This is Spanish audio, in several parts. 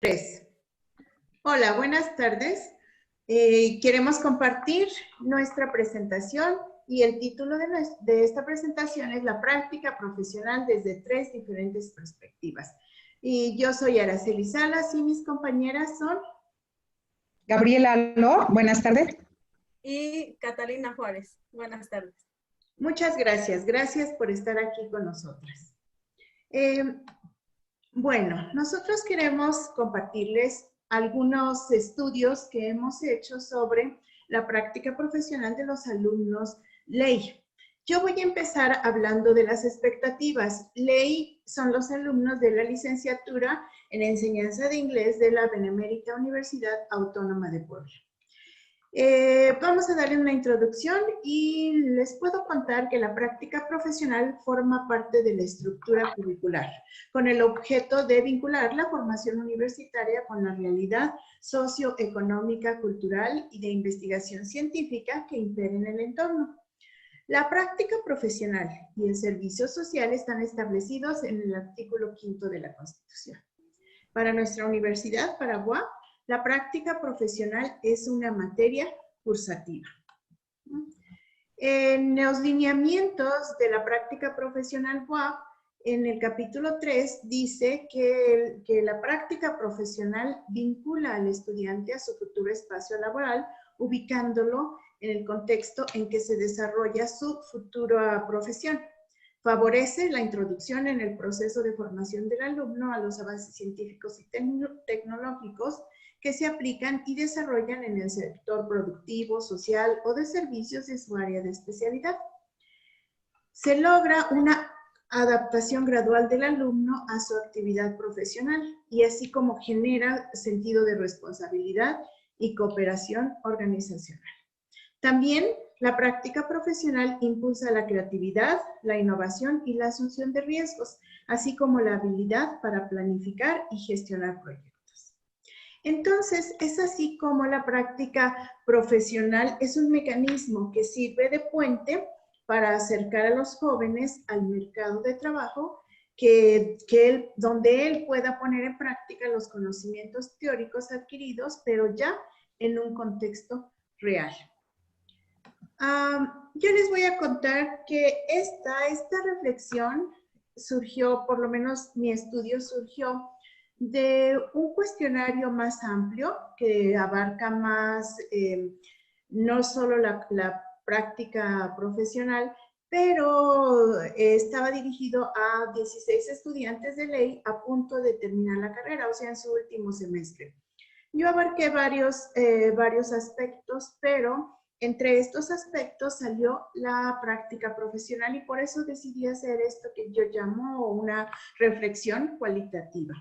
Tres. Hola, buenas tardes. Queremos compartir nuestra presentación y el título de esta presentación es La práctica profesional desde tres diferentes perspectivas. Y yo soy Araceli Salas y mis compañeras son Gabriela Aló, buenas tardes. Y Catalina Juárez, buenas tardes. Muchas gracias. Gracias por estar aquí con nosotras. Bueno, nosotros queremos compartirles algunos estudios que hemos hecho sobre la práctica profesional de los alumnos ley. Yo voy a empezar hablando de las expectativas. Ley son los alumnos de la licenciatura en enseñanza de inglés de la Benemérita Universidad Autónoma de Puebla. Vamos a darle una introducción y les puedo contar que la práctica profesional forma parte de la estructura curricular, con el objeto de vincular la formación universitaria con la realidad socioeconómica, cultural y de investigación científica que impera en el entorno. La práctica profesional y el servicio social están establecidos en el artículo 5 de la Constitución. Para nuestra universidad, para UAP, la práctica profesional es una materia cursativa. En los lineamientos de la práctica profesional UAP, en el capítulo 3, dice que la práctica profesional vincula al estudiante a su futuro espacio laboral, ubicándolo en el contexto en que se desarrolla su futura profesión. Favorece la introducción en el proceso de formación del alumno a los avances científicos y tecnológicos que se aplican y desarrollan en el sector productivo, social o de servicios de su área de especialidad. Se logra una adaptación gradual del alumno a su actividad profesional y así como genera sentido de responsabilidad y cooperación organizacional. También la práctica profesional impulsa la creatividad, la innovación y la asunción de riesgos, así como la habilidad para planificar y gestionar proyectos. Entonces, es así como la práctica profesional es un mecanismo que sirve de puente para acercar a los jóvenes al mercado de trabajo, donde él pueda poner en práctica los conocimientos teóricos adquiridos, pero ya en un contexto real. Yo les voy a contar que esta reflexión surgió, por lo menos mi estudio surgió de un cuestionario más amplio que abarca más, no solo la práctica profesional, pero estaba dirigido a 16 estudiantes de ley a punto de terminar la carrera, o sea, en su último semestre. Yo abarqué varios aspectos, pero entre estos aspectos salió la práctica profesional y por eso decidí hacer esto que yo llamo una reflexión cualitativa.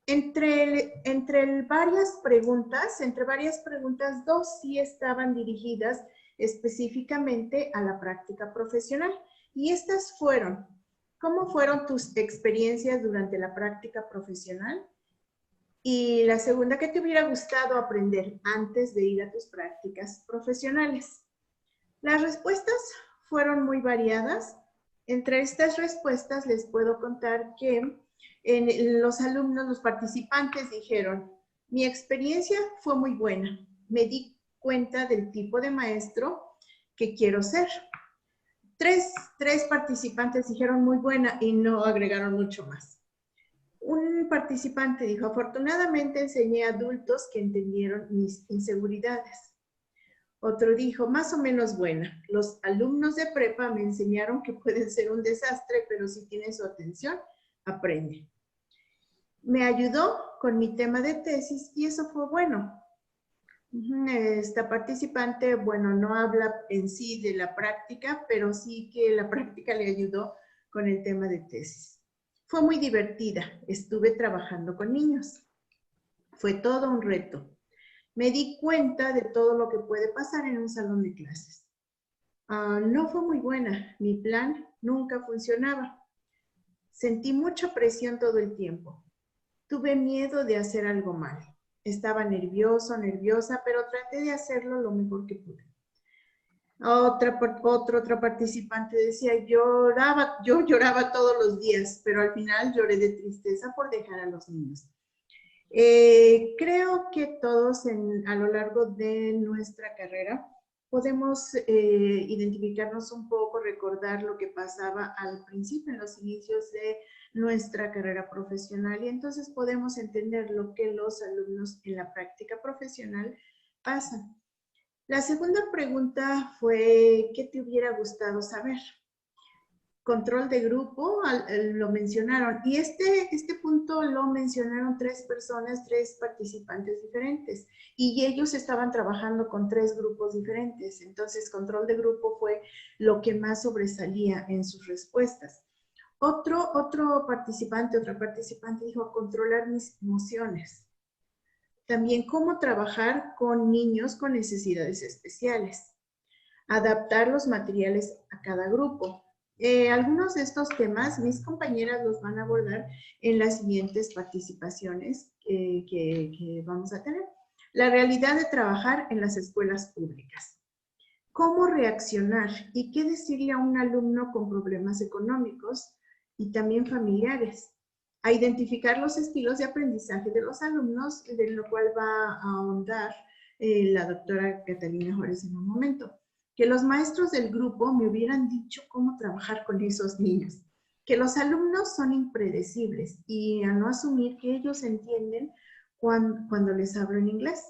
Entre varias preguntas, dos sí estaban dirigidas específicamente a la práctica profesional. Y estas fueron, ¿cómo fueron tus experiencias durante la práctica profesional? Y la segunda, ¿qué te hubiera gustado aprender antes de ir a tus prácticas profesionales? Las respuestas fueron muy variadas. Entre estas respuestas les puedo contar que los alumnos, los participantes dijeron, mi experiencia fue muy buena. Me di cuenta del tipo de maestro que quiero ser. Tres participantes dijeron muy buena y no agregaron mucho más. Un participante dijo, afortunadamente enseñé a adultos que entendieron mis inseguridades. Otro dijo, más o menos buena. Los alumnos de prepa me enseñaron que pueden ser un desastre, pero si tienen su atención, aprenden. Me ayudó con mi tema de tesis y eso fue bueno. Esta participante, bueno, no habla en sí de la práctica, pero sí que la práctica le ayudó con el tema de tesis. Fue muy divertida. Estuve trabajando con niños. Fue todo un reto. Me di cuenta de todo lo que puede pasar en un salón de clases. No fue muy buena. Mi plan nunca funcionaba. Sentí mucha presión todo el tiempo. Tuve miedo de hacer algo mal. Estaba nerviosa, pero traté de hacerlo lo mejor que pude. Otra participante decía, yo lloraba todos los días, pero al final lloré de tristeza por dejar a los niños. Creo que todos a lo largo de nuestra carrera podemos identificarnos un poco, recordar lo que pasaba al principio, en los inicios de nuestra carrera profesional, y entonces podemos entender lo que los alumnos en la práctica profesional pasan. La segunda pregunta fue, ¿qué te hubiera gustado saber? Control de grupo, lo mencionaron, y este punto lo mencionaron 3 personas, 3 participantes diferentes, y ellos estaban trabajando con 3 grupos diferentes, entonces control de grupo fue lo que más sobresalía en sus respuestas. Otra participante dijo, controlar mis emociones. También cómo trabajar con niños con necesidades especiales. Adaptar los materiales a cada grupo. Algunos de estos temas mis compañeras los van a abordar en las siguientes participaciones que vamos a tener. La realidad de trabajar en las escuelas públicas. Cómo reaccionar y qué decirle a un alumno con problemas económicos y también familiares. A identificar los estilos de aprendizaje de los alumnos, de lo cual va a ahondar la doctora Catalina Juárez en un momento. Que los maestros del grupo me hubieran dicho cómo trabajar con esos niños. Que los alumnos son impredecibles y a no asumir que ellos entienden cuando les hablo en inglés.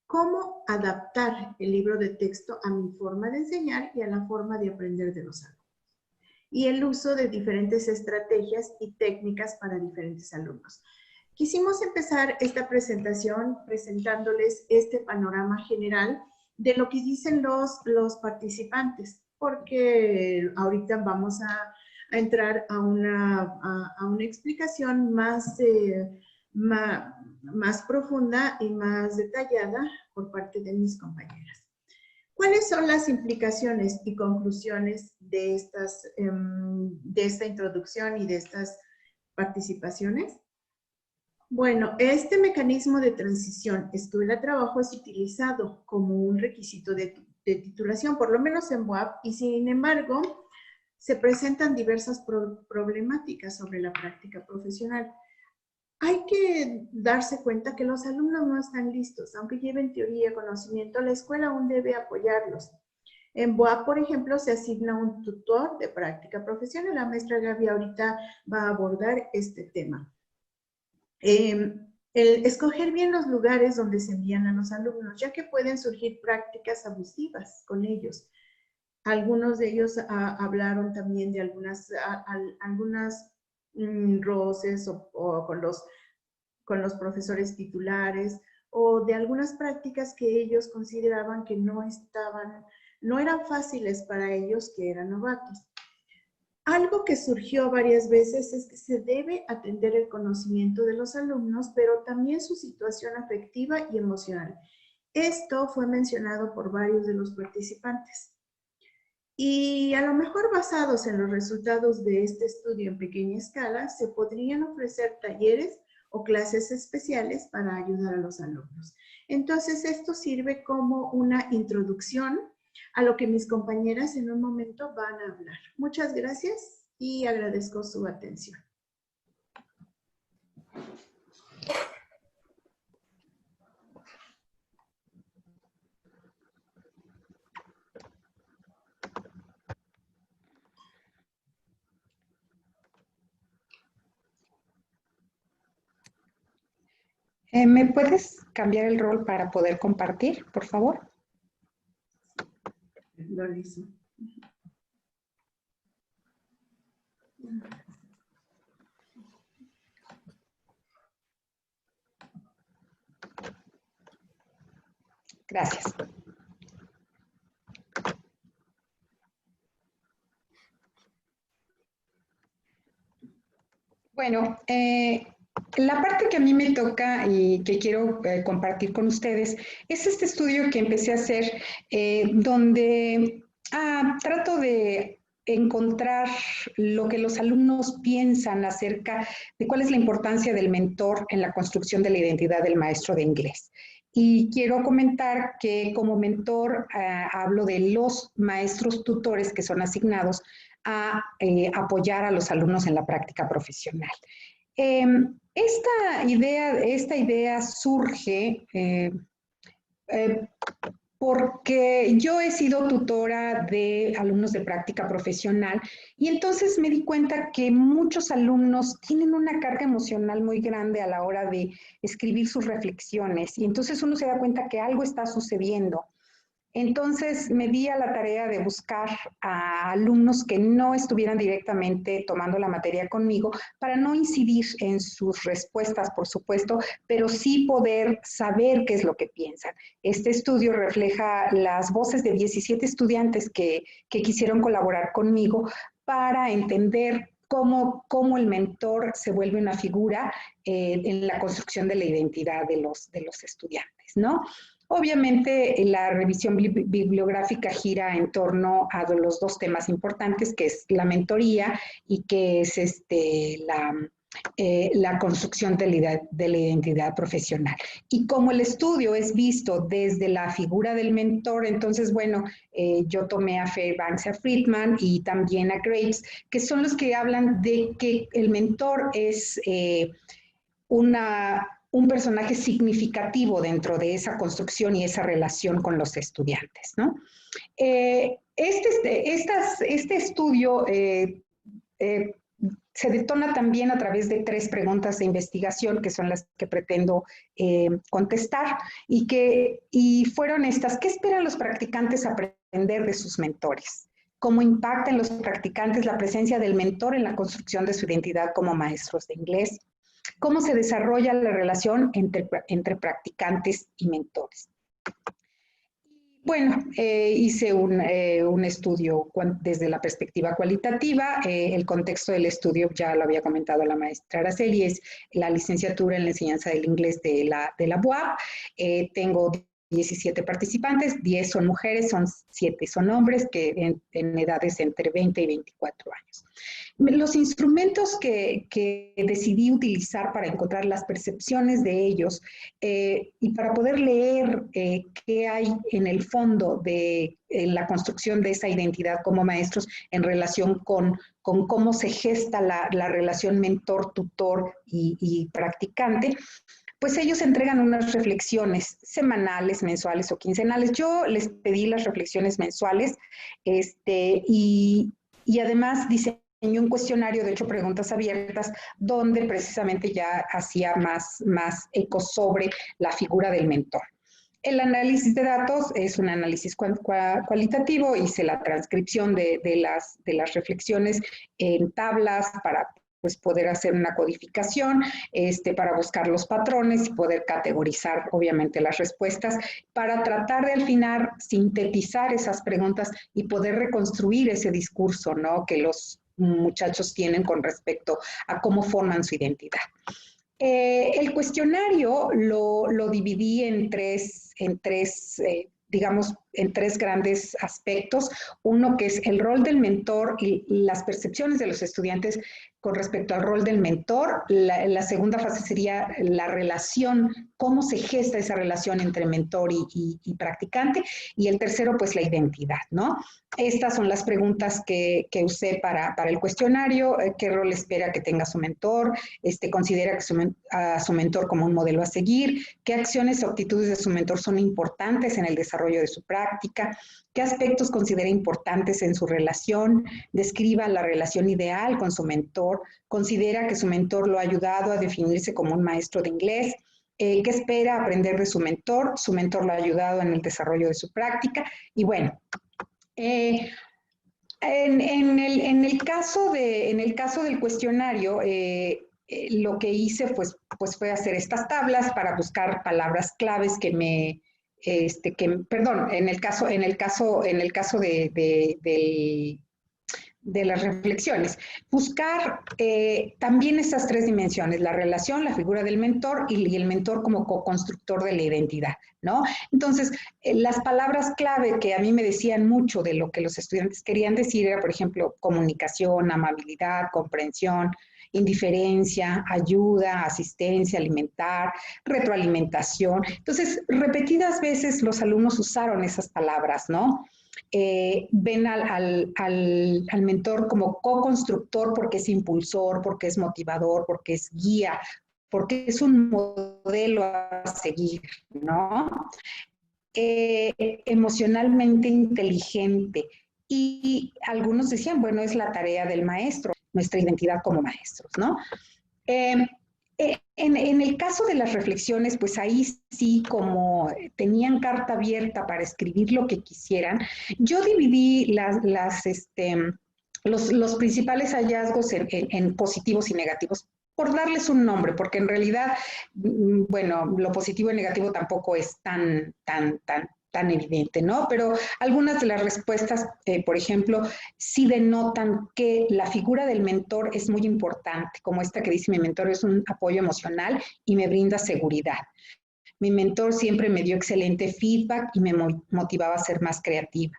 Cómo adaptar el libro de texto a mi forma de enseñar y a la forma de aprender de los alumnos. Y el uso de diferentes estrategias y técnicas para diferentes alumnos. Quisimos empezar esta presentación presentándoles este panorama general de lo que dicen los participantes, porque ahorita vamos a entrar a una explicación más profunda y más detallada por parte de mis compañeras. ¿Cuáles son las implicaciones y conclusiones de esta introducción y de estas participaciones? Bueno, este mecanismo de transición escuela-trabajo es utilizado como un requisito de titulación, por lo menos en BUAP, y sin embargo, se presentan diversas problemáticas sobre la práctica profesional. Hay que darse cuenta que los alumnos no están listos, aunque lleven teoría y conocimiento, la escuela aún debe apoyarlos. En BUAP, por ejemplo, se asigna un tutor de práctica profesional. La maestra Gaby ahorita va a abordar este tema. El escoger bien los lugares donde se envían a los alumnos, ya que pueden surgir prácticas abusivas con ellos. Algunos de ellos hablaron también de algunas roces o con los profesores titulares, o de algunas prácticas que ellos consideraban que no eran fáciles para ellos, que eran novatos. Algo que surgió varias veces es que se debe atender el conocimiento de los alumnos, pero también su situación afectiva y emocional. Esto fue mencionado por varios de los participantes. Y a lo mejor basados en los resultados de este estudio en pequeña escala, se podrían ofrecer talleres o clases especiales para ayudar a los alumnos. Entonces, esto sirve como una introducción a lo que mis compañeras en un momento van a hablar. Muchas gracias y agradezco su atención. ¿Me puedes cambiar el rol para poder compartir, por favor? Lo hizo. Gracias. Bueno, la parte que a mí me toca y que quiero compartir con ustedes es este estudio que empecé a hacer donde trato de encontrar lo que los alumnos piensan acerca de cuál es la importancia del mentor en la construcción de la identidad del maestro de inglés. Y quiero comentar que como mentor hablo de los maestros tutores que son asignados a apoyar a los alumnos en la práctica profesional. Esta idea surge porque yo he sido tutora de alumnos de práctica profesional y entonces me di cuenta que muchos alumnos tienen una carga emocional muy grande a la hora de escribir sus reflexiones y entonces uno se da cuenta que algo está sucediendo. Entonces me di a la tarea de buscar a alumnos que no estuvieran directamente tomando la materia conmigo para no incidir en sus respuestas, por supuesto, pero sí poder saber qué es lo que piensan. Este estudio refleja las voces de 17 estudiantes que quisieron colaborar conmigo para entender cómo el mentor se vuelve una figura en la construcción de la identidad de los estudiantes, ¿no? Obviamente, la revisión bibliográfica gira en torno a los dos temas importantes, que es la mentoría y que es la construcción de la identidad profesional. Y como el estudio es visto desde la figura del mentor, entonces, bueno, yo tomé a Fairbanks y a Friedman y también a Graves, que son los que hablan de que el mentor es un personaje significativo dentro de esa construcción y esa relación con los estudiantes, ¿no? Este estudio se detona también a través de 3 preguntas de investigación, que son las que pretendo contestar, y fueron estas: ¿qué esperan los practicantes aprender de sus mentores? ¿Cómo impacta en los practicantes la presencia del mentor en la construcción de su identidad como maestros de inglés? ¿Cómo se desarrolla la relación entre practicantes y mentores? Bueno, hice un estudio desde la perspectiva cualitativa. El contexto del estudio ya lo había comentado la maestra Araceli, es la licenciatura en la enseñanza del inglés de la UAP. Tengo 17 participantes, 10 son mujeres, 7 son hombres, que en edades entre 20 y 24 años. Los instrumentos que decidí utilizar para encontrar las percepciones de ellos y para poder leer qué hay en el fondo de la construcción de esa identidad como maestros en relación con cómo se gesta la relación mentor-tutor y practicante, pues ellos entregan unas reflexiones semanales, mensuales o quincenales. Yo les pedí las reflexiones mensuales y además diseñé un cuestionario de 8 preguntas abiertas donde precisamente ya hacía más eco sobre la figura del mentor. El análisis de datos es un análisis cualitativo, hice la transcripción de las reflexiones en tablas para pues poder hacer una codificación para buscar los patrones y poder categorizar obviamente las respuestas para tratar de al final sintetizar esas preguntas y poder reconstruir ese discurso, ¿no?, que los muchachos tienen con respecto a cómo forman su identidad. El cuestionario lo dividí en tres grandes aspectos. Uno que es el rol del mentor y las percepciones de los estudiantes con respecto al rol del mentor. La segunda fase sería la relación, cómo se gesta esa relación entre mentor y practicante. Y el tercero, pues la identidad, ¿no? Estas son las preguntas que usé para el cuestionario. ¿Qué rol espera que tenga su mentor? ¿Considera a su mentor como un modelo a seguir? ¿Qué acciones o actitudes de su mentor son importantes en el desarrollo de su práctica? ¿Qué aspectos considera importantes en su relación? Describa la relación ideal con su mentor. ¿Considera que su mentor lo ha ayudado a definirse como un maestro de inglés? ¿Qué espera aprender de su mentor? ¿Su mentor lo ha ayudado en el desarrollo de su práctica? Y bueno, en el caso del cuestionario, lo que hice pues fue hacer estas tablas para buscar palabras claves que me, en el caso de las reflexiones, buscar también estas 3 dimensiones: la relación, la figura del mentor y el mentor como co-constructor de la identidad, ¿no? Entonces, las palabras clave que a mí me decían mucho de lo que los estudiantes querían decir era, por ejemplo, comunicación, amabilidad, comprensión, indiferencia, ayuda, asistencia, alimentar, retroalimentación. Entonces, repetidas veces los alumnos usaron esas palabras, ¿no? Ven al mentor como co-constructor porque es impulsor, porque es motivador, porque es guía, porque es un modelo a seguir, ¿no? Emocionalmente inteligente. Y algunos decían, bueno, es la tarea del maestro, nuestra identidad como maestros, ¿no? En el caso de las reflexiones, pues ahí sí, como tenían carta abierta para escribir lo que quisieran, yo dividí los principales hallazgos en positivos y negativos, por darles un nombre, porque en realidad, bueno, lo positivo y negativo tampoco es tan evidente, ¿no? Pero algunas de las respuestas, por ejemplo, sí denotan que la figura del mentor es muy importante, como esta que dice: mi mentor es un apoyo emocional y me brinda seguridad. Mi mentor siempre me dio excelente feedback y me motivaba a ser más creativa.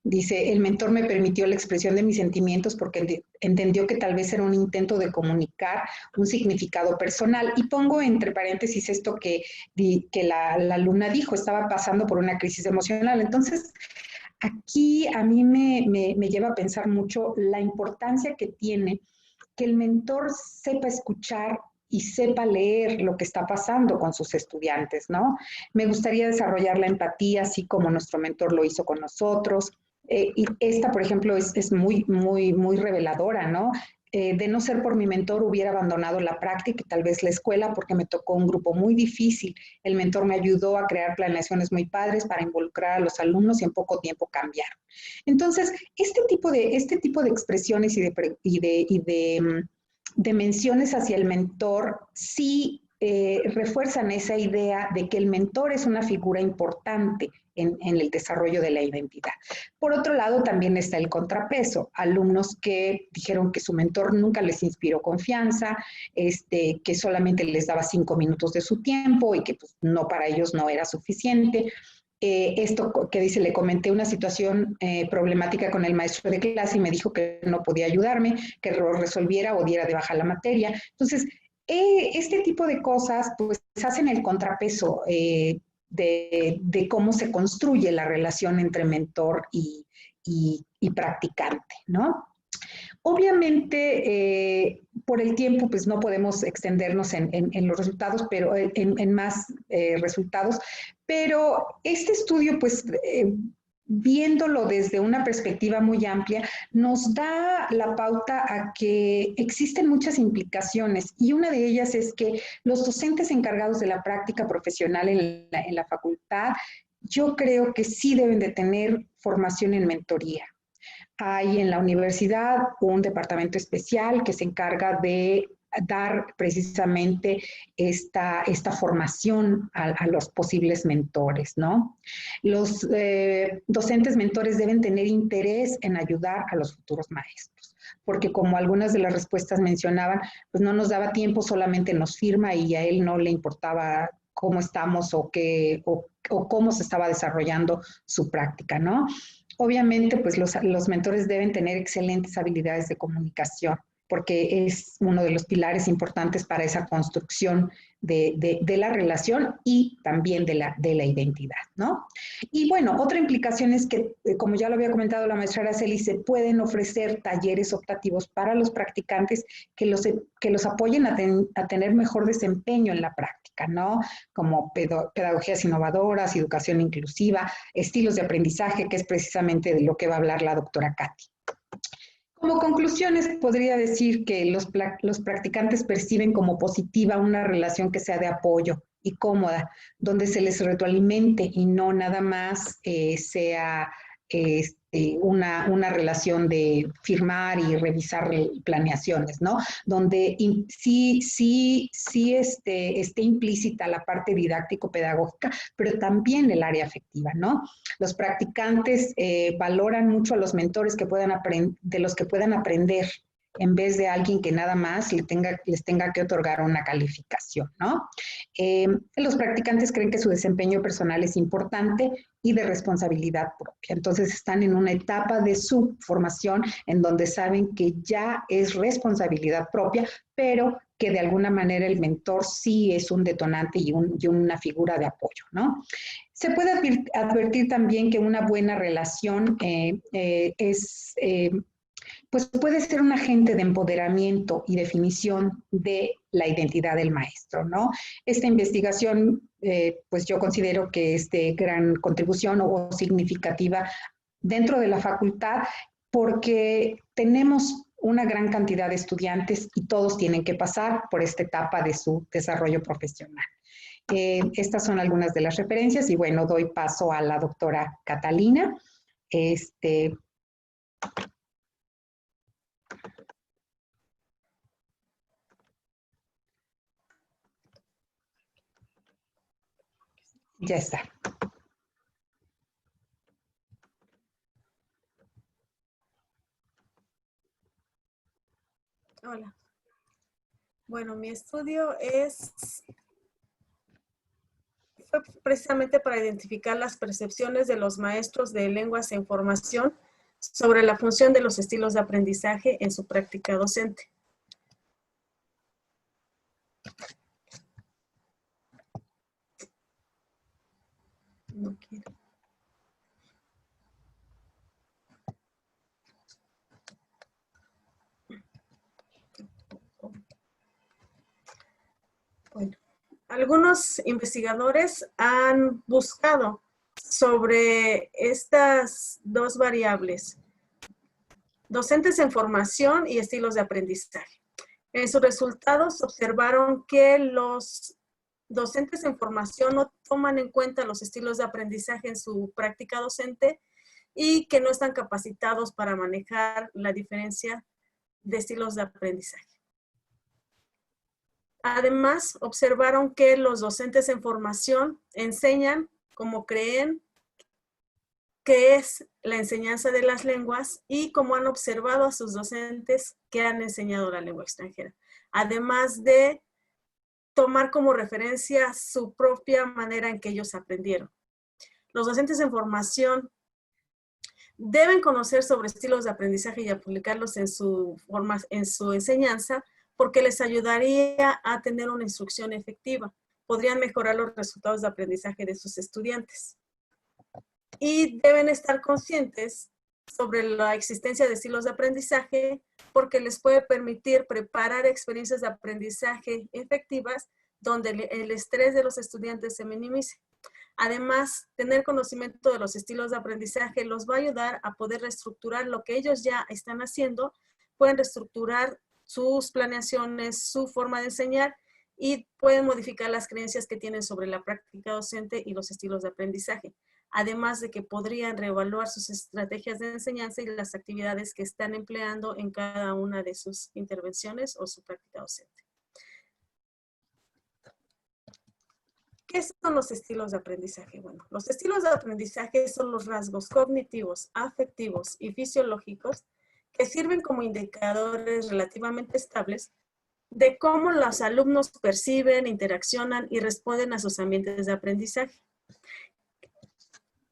Dice: el mentor me permitió la expresión de mis sentimientos porque entendió que tal vez era un intento de comunicar un significado personal. Y pongo entre paréntesis esto que la alumna dijo: estaba pasando por una crisis emocional. Entonces, aquí a mí me lleva a pensar mucho la importancia que tiene que el mentor sepa escuchar y sepa leer lo que está pasando con sus estudiantes, ¿no? Me gustaría desarrollar la empatía, así como nuestro mentor lo hizo con nosotros. Y esta, por ejemplo, es muy reveladora, ¿no? De no ser por mi mentor hubiera abandonado la práctica y tal vez la escuela porque me tocó un grupo muy difícil. El mentor me ayudó a crear planeaciones muy padres para involucrar a los alumnos y en poco tiempo cambiaron. Entonces, este tipo de expresiones de menciones hacia el mentor sí refuerzan esa idea de que el mentor es una figura importante en el desarrollo de la identidad. Por otro lado, también está el contrapeso. Alumnos que dijeron que su mentor nunca les inspiró confianza, que solamente les daba 5 minutos de su tiempo y que pues, no, para ellos no era suficiente. Esto que dice: le comenté una situación problemática con el maestro de clase y me dijo que no podía ayudarme, que lo resolviera o diera de baja la materia. Entonces, este tipo de cosas pues hacen el contrapeso de cómo se construye la relación entre mentor y practicante, ¿no? Obviamente, por el tiempo, pues no podemos extendernos en los resultados, pero en más resultados, pero este estudio, pues, viéndolo desde una perspectiva muy amplia, nos da la pauta a que existen muchas implicaciones y una de ellas es que los docentes encargados de la práctica profesional en la facultad, yo creo que sí deben de tener formación en mentoría. Hay en la universidad un departamento especial que se encarga de dar precisamente esta formación a los posibles mentores, ¿no? Los docentes mentores deben tener interés en ayudar a los futuros maestros, porque como algunas de las respuestas mencionaban, pues no nos daba tiempo, solamente nos firma y a él no le importaba cómo estamos o cómo se estaba desarrollando su práctica, ¿no? Obviamente, pues los mentores deben tener excelentes habilidades de comunicación, porque es uno de los pilares importantes para esa construcción de la relación y también de la identidad, ¿no? Y bueno, otra implicación es que, como ya lo había comentado la maestra Araceli, se pueden ofrecer talleres optativos para los practicantes que los apoyen a tener mejor desempeño en la práctica, ¿no? Como pedagogías innovadoras, educación inclusiva, estilos de aprendizaje, que es precisamente de lo que va a hablar la doctora Katy. Como conclusiones, podría decir que los practicantes perciben como positiva una relación que sea de apoyo y cómoda, donde se les retroalimente y no nada más sea una relación de firmar y revisar planeaciones, ¿no? Donde sí esté implícita la parte didáctico-pedagógica, pero también el área afectiva, ¿no? Los practicantes valoran mucho a los mentores de los que puedan aprender en vez de alguien que nada más les tenga que otorgar una calificación, ¿no? Los practicantes creen que su desempeño personal es importante y de responsabilidad propia. Entonces están en una etapa de su formación en donde saben que ya es responsabilidad propia, pero que de alguna manera el mentor sí es un detonante y una figura de apoyo, ¿no? Se puede advertir también que una buena relación pues puede ser un agente de empoderamiento y definición de la identidad del maestro, ¿no? Esta investigación, pues yo considero que es de gran contribución o significativa dentro de la facultad porque tenemos una gran cantidad de estudiantes y todos tienen que pasar por esta etapa de su desarrollo profesional. Estas son algunas de las referencias y bueno, doy paso a la doctora Catalina. Ya está. Hola. Bueno, mi estudio fue precisamente para identificar las percepciones de los maestros de lenguas en formación sobre la función de los estilos de aprendizaje en su práctica docente. No quiero. Bueno, algunos investigadores han buscado sobre estas dos variables, docentes en formación y estilos de aprendizaje. En sus resultados observaron que los docentes en formación no toman en cuenta los estilos de aprendizaje en su práctica docente y que no están capacitados para manejar la diferencia de estilos de aprendizaje. Además, observaron que los docentes en formación enseñan como creen que es la enseñanza de las lenguas y como han observado a sus docentes que han enseñado la lengua extranjera. Además de tomar como referencia su propia manera en que ellos aprendieron. Los docentes en formación deben conocer sobre estilos de aprendizaje y aplicarlos en su enseñanza porque les ayudaría a tener una instrucción efectiva. Podrían mejorar los resultados de aprendizaje de sus estudiantes. Y deben estar conscientes sobre la existencia de estilos de aprendizaje porque les puede permitir preparar experiencias de aprendizaje efectivas donde el estrés de los estudiantes se minimice. Además, tener conocimiento de los estilos de aprendizaje los va a ayudar a poder reestructurar lo que ellos ya están haciendo, pueden reestructurar sus planeaciones, su forma de enseñar y pueden modificar las creencias que tienen sobre la práctica docente y los estilos de aprendizaje. Además de que podrían reevaluar sus estrategias de enseñanza y las actividades que están empleando en cada una de sus intervenciones o su práctica docente. ¿Qué son los estilos de aprendizaje? Bueno, los estilos de aprendizaje son los rasgos cognitivos, afectivos y fisiológicos que sirven como indicadores relativamente estables de cómo los alumnos perciben, interaccionan y responden a sus ambientes de aprendizaje.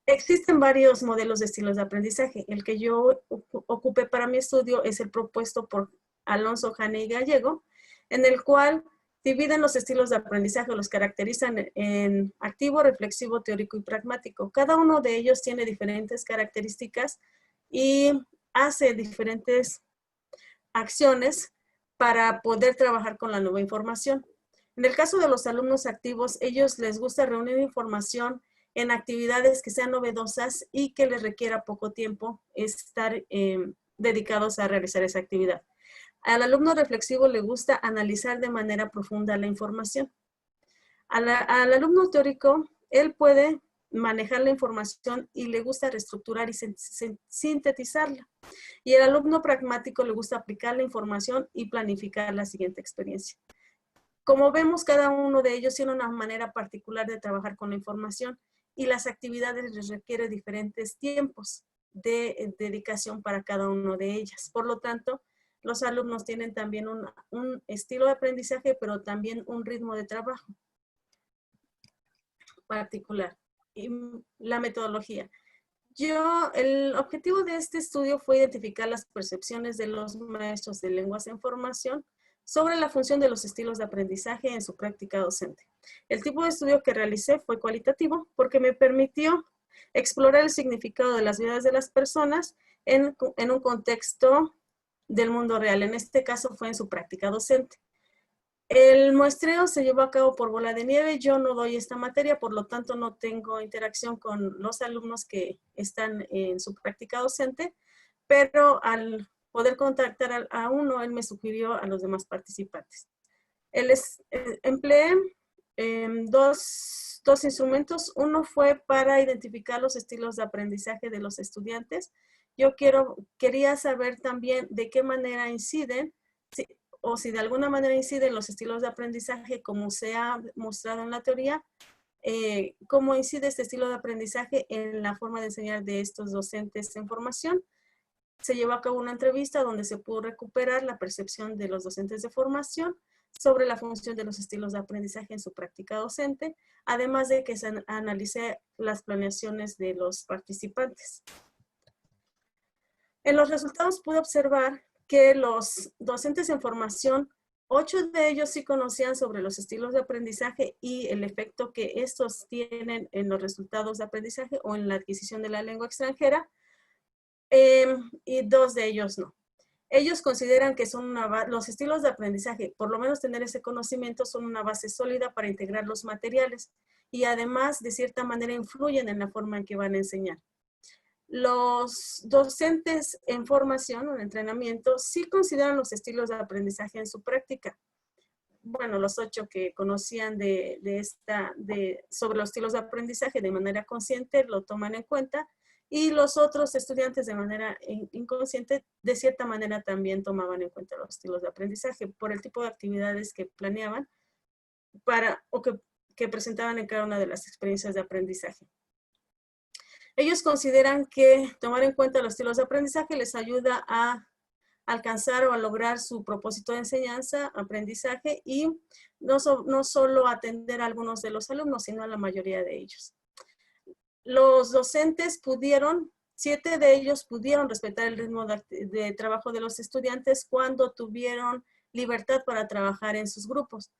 Existen varios modelos de estilos de aprendizaje. El que yo ocupé para mi estudio es el propuesto por Alonso, Jane y Gallego, en el cual dividen los estilos de aprendizaje, los caracterizan en activo, reflexivo, teórico y pragmático. Cada uno de ellos tiene diferentes características y hace diferentes acciones para poder trabajar con la nueva información. En el caso de los alumnos activos, ellos les gusta reunir información en actividades que sean novedosas y que les requiera poco tiempo estar dedicados a realizar esa actividad. Al alumno reflexivo le gusta analizar de manera profunda la información. Al alumno teórico, él puede manejar la información y le gusta reestructurar y sintetizarla. Y al alumno pragmático le gusta aplicar la información y planificar la siguiente experiencia. Como vemos, cada uno de ellos tiene una manera particular de trabajar con la información y las actividades les requieren diferentes tiempos de dedicación para cada uno de ellas. Por lo tanto, los alumnos tienen también un estilo de aprendizaje, pero también un ritmo de trabajo particular. Y la metodología. El objetivo de este estudio fue identificar las percepciones de los maestros de lenguas en formación sobre la función de los estilos de aprendizaje en su práctica docente. El tipo de estudio que realicé fue cualitativo porque me permitió explorar el significado de las vidas de las personas en un contexto del mundo real. En este caso fue en su práctica docente. El muestreo se llevó a cabo por bola de nieve. Yo no doy esta materia, por lo tanto no tengo interacción con los alumnos que están en su práctica docente, pero al poder contactar a uno, él me sugirió a los demás participantes. Empleé dos instrumentos. Uno fue para identificar los estilos de aprendizaje de los estudiantes. Yo quería saber también de qué manera inciden, o si de alguna manera inciden los estilos de aprendizaje como se ha mostrado en la teoría, cómo incide este estilo de aprendizaje en la forma de enseñar de estos docentes en formación. Se llevó a cabo una entrevista donde se pudo recuperar la percepción de los docentes de formación sobre la función de los estilos de aprendizaje en su práctica docente, además de que se analicé las planeaciones de los participantes. En los resultados pude observar que los docentes en formación, 8 de ellos sí conocían sobre los estilos de aprendizaje y el efecto que estos tienen en los resultados de aprendizaje o en la adquisición de la lengua extranjera, y 2 de ellos no. Ellos consideran que son los estilos de aprendizaje, por lo menos tener ese conocimiento, son una base sólida para integrar los materiales y además de cierta manera influyen en la forma en que van a enseñar. Los docentes en formación o en entrenamiento sí consideran los estilos de aprendizaje en su práctica. Bueno, los 8 que conocían sobre los estilos de aprendizaje de manera consciente lo toman en cuenta, y los otros estudiantes de manera inconsciente de cierta manera también tomaban en cuenta los estilos de aprendizaje por el tipo de actividades que planeaban que presentaban en cada una de las experiencias de aprendizaje. Ellos consideran que tomar en cuenta los estilos de aprendizaje les ayuda a alcanzar o a lograr su propósito de enseñanza, aprendizaje, y no solo atender a algunos de los alumnos, sino a la mayoría de ellos. Los docentes 7 de ellos pudieron respetar el ritmo de trabajo de los estudiantes cuando tuvieron libertad para trabajar en sus grupos.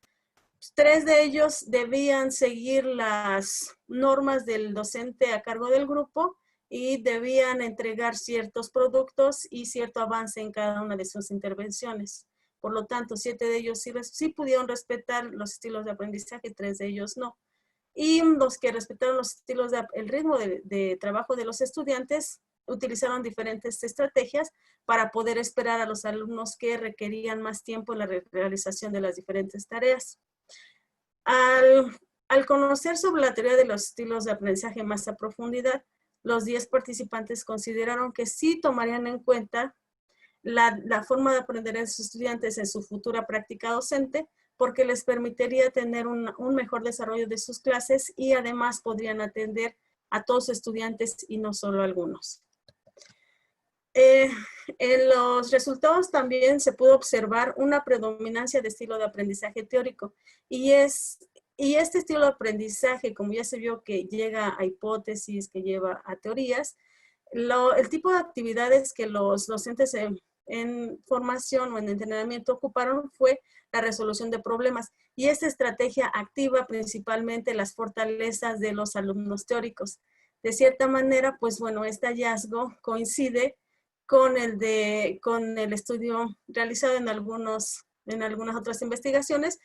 3 de ellos debían seguir las normas del docente a cargo del grupo y debían entregar ciertos productos y cierto avance en cada una de sus intervenciones. Por lo tanto, 7 de ellos sí pudieron respetar los estilos de aprendizaje, 3 de ellos no. Y los que respetaron el ritmo de trabajo de los estudiantes utilizaron diferentes estrategias para poder esperar a los alumnos que requerían más tiempo en la realización de las diferentes tareas. Al conocer sobre la teoría de los estilos de aprendizaje más a profundidad, los 10 participantes consideraron que sí tomarían en cuenta la forma de aprender de sus estudiantes en su futura práctica docente, porque les permitiría tener un mejor desarrollo de sus clases y además podrían atender a todos los estudiantes y no solo a algunos. En los resultados también se pudo observar una predominancia de estilo de aprendizaje teórico y este estilo de aprendizaje, como ya se vio que llega a hipótesis, que lleva a teorías, el tipo de actividades que los docentes en formación o en entrenamiento ocuparon fue la resolución de problemas, y esta estrategia activa principalmente las fortalezas de los alumnos teóricos. De cierta manera, pues bueno, este hallazgo coincide con el estudio realizado en algunas otras investigaciones,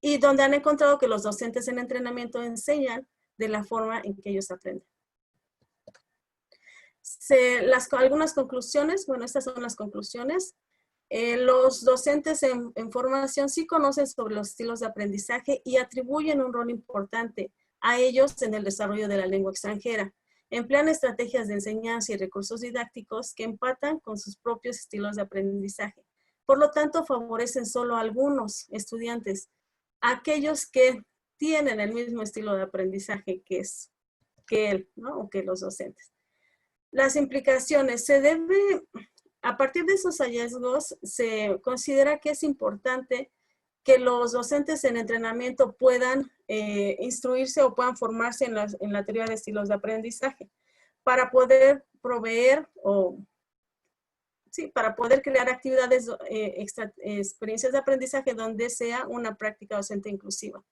y donde han encontrado que los docentes en entrenamiento enseñan de la forma en que ellos aprenden. Algunas conclusiones, bueno, estas son las conclusiones. Los docentes en formación sí conocen sobre los estilos de aprendizaje y atribuyen un rol importante a ellos en el desarrollo de la lengua extranjera. Emplean estrategias de enseñanza y recursos didácticos que empatan con sus propios estilos de aprendizaje. Por lo tanto, favorecen solo a algunos estudiantes, aquellos que tienen el mismo estilo de aprendizaje que él, ¿no? O que los docentes. Las implicaciones. Se debe A partir de esos hallazgos, se considera que es importante que los docentes en entrenamiento puedan instruirse o puedan formarse en la teoría de estilos de aprendizaje para poder proveer para poder crear actividades, experiencias de aprendizaje donde sea una práctica docente inclusiva,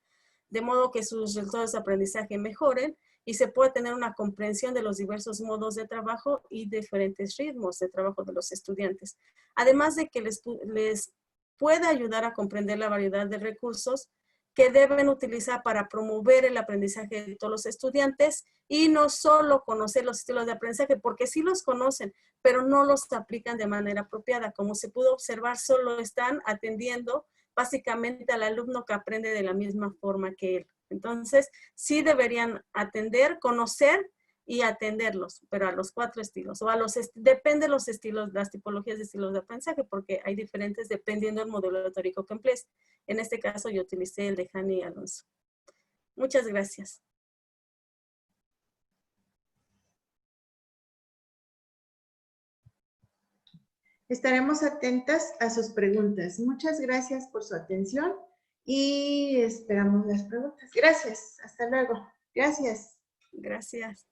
de modo que sus resultados de aprendizaje mejoren y se pueda tener una comprensión de los diversos modos de trabajo y diferentes ritmos de trabajo de los estudiantes. Además de que les puede ayudar a comprender la variedad de recursos que deben utilizar para promover el aprendizaje de todos los estudiantes y no solo conocer los estilos de aprendizaje, porque sí los conocen, pero no los aplican de manera apropiada. Como se pudo observar, solo están atendiendo básicamente al alumno que aprende de la misma forma que él. Entonces, sí deberían atender, conocer y atenderlos, pero a los 4 estilos, o depende de los estilos, las tipologías de estilos de aprendizaje, porque hay diferentes dependiendo del modelo teórico que emplees. En este caso, yo utilicé el de Jani y Alonso. Muchas gracias. Estaremos atentas a sus preguntas. Muchas gracias por su atención y esperamos las preguntas. Gracias. Hasta luego. Gracias. Gracias.